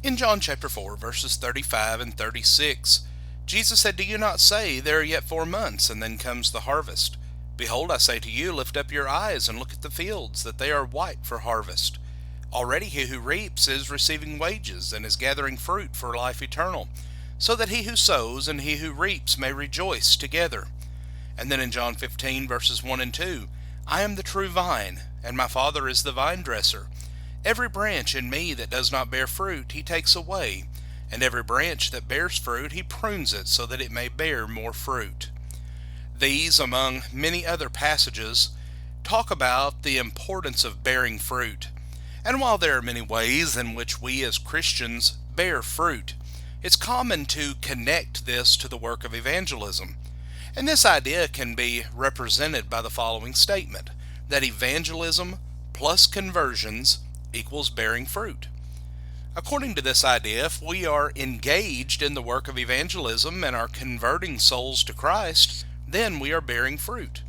In John chapter 4, verses 35 and 36, Jesus said, "Do you not say, There are yet 4 months, and then comes the harvest? Behold, I say to you, lift up your eyes and look at the fields, that they are white for harvest. Already he who reaps is receiving wages, and is gathering fruit for life eternal, so that he who sows and he who reaps may rejoice together." And then in John 15, verses 1 and 2, "I am the true vine, and my Father is the vine dresser. Every branch in me that does not bear fruit he takes away, and every branch that bears fruit he prunes it, so that it may bear more fruit." These, among many other passages, talk about the importance of bearing fruit. And while there are many ways in which we as Christians bear fruit, it's common to connect this to the work of evangelism. And this idea can be represented by the following statement, that evangelism plus conversions equals bearing fruit. According to this idea, if we are engaged in the work of evangelism and are converting souls to Christ, then we are bearing fruit.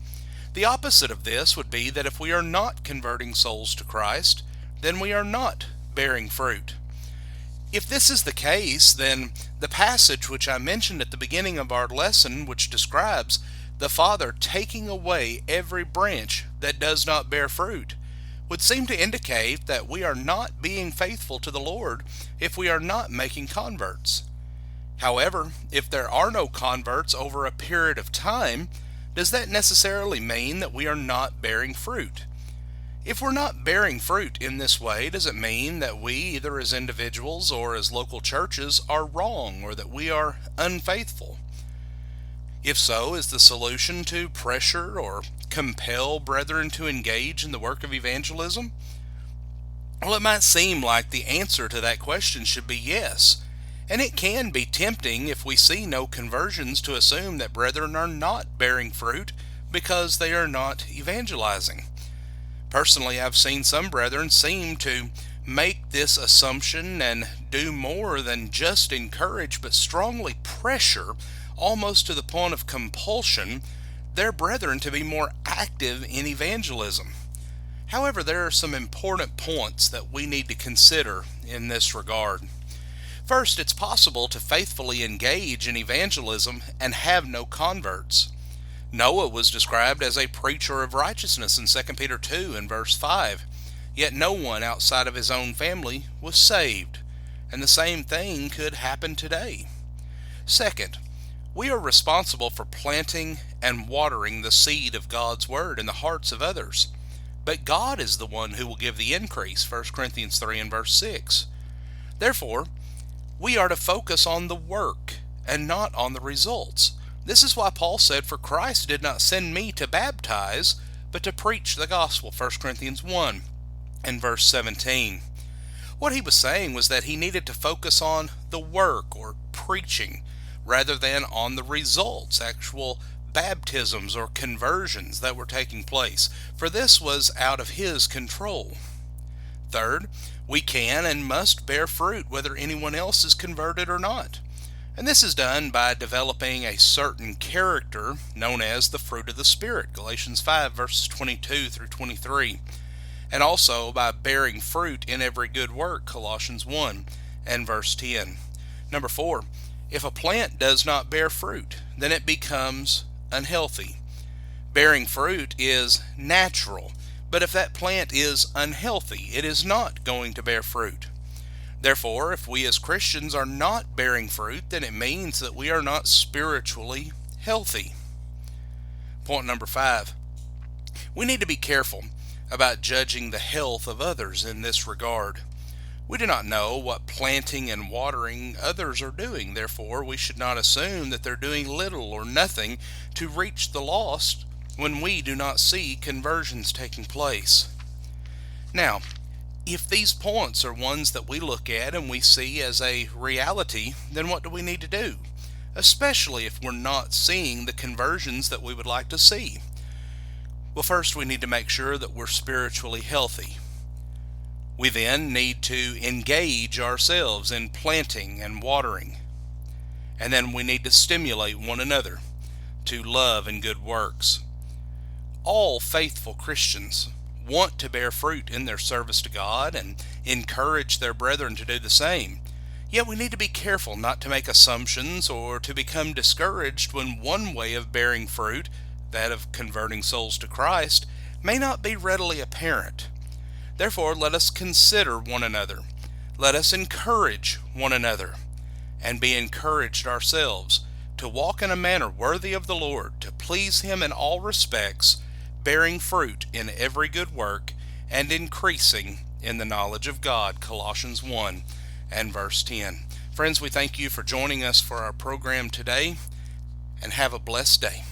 The opposite of this would be that if we are not converting souls to Christ, then we are not bearing fruit. If this is the case, then the passage which I mentioned at the beginning of our lesson, which describes the Father taking away every branch that does not bear fruit, would seem to indicate that we are not being faithful to the Lord if we are not making converts. However, if there are no converts over a period of time, does that necessarily mean that we are not bearing fruit? If we're not bearing fruit in this way, does it mean that we, either as individuals or as local churches, are wrong or that we are unfaithful? If so, is the solution to pressure or compel brethren to engage in the work of evangelism? Well, it might seem like the answer to that question should be yes, and it can be tempting if we see no conversions to assume that brethren are not bearing fruit because they are not evangelizing. Personally, I've seen some brethren seem to make this assumption and do more than just encourage but strongly pressure, almost to the point of compulsion, their brethren to be more active in evangelism. However, there are some important points that we need to consider in this regard. First, it's possible to faithfully engage in evangelism and have no converts. Noah was described as a preacher of righteousness in 2 Peter 2 and verse 5, yet no one outside of his own family was saved, and the same thing could happen today. Second, we are responsible for planting and watering the seed of God's Word in the hearts of others. But God is the one who will give the increase, 1 Corinthians 3 and verse 6. Therefore, we are to focus on the work and not on the results. This is why Paul said, "For Christ did not send me to baptize, but to preach the gospel," 1 Corinthians 1 and verse 17. What he was saying was that he needed to focus on the work or preaching, rather than on the results, actual baptisms or conversions that were taking place, for this was out of his control. Third, we can and must bear fruit whether anyone else is converted or not. And this is done by developing a certain character known as the fruit of the Spirit, Galatians 5 verses 22 through 23, and also by bearing fruit in every good work, Colossians 1 and verse 10. Number 4, if a plant does not bear fruit, then it becomes unhealthy. Bearing fruit is natural, but if that plant is unhealthy, it is not going to bear fruit. Therefore, if we as Christians are not bearing fruit, then it means that we are not spiritually healthy. Point number 5, we need to be careful about judging the health of others in this regard. We do not know what planting and watering others are doing. Therefore, we should not assume that they're doing little or nothing to reach the lost when we do not see conversions taking place. Now, if these points are ones that we look at and we see as a reality, then what do we need to do? Especially if we're not seeing the conversions that we would like to see. Well, first we need to make sure that we're spiritually healthy. We then need to engage ourselves in planting and watering. And then we need to stimulate one another to love and good works. All faithful Christians want to bear fruit in their service to God and encourage their brethren to do the same. Yet we need to be careful not to make assumptions or to become discouraged when one way of bearing fruit, that of converting souls to Christ, may not be readily apparent. Therefore, let us consider one another. Let us encourage one another, and be encouraged ourselves, to walk in a manner worthy of the Lord, to please Him in all respects, bearing fruit in every good work, and increasing in the knowledge of God. Colossians 1 and verse 10. Friends, we thank you for joining us for our program today, and have a blessed day.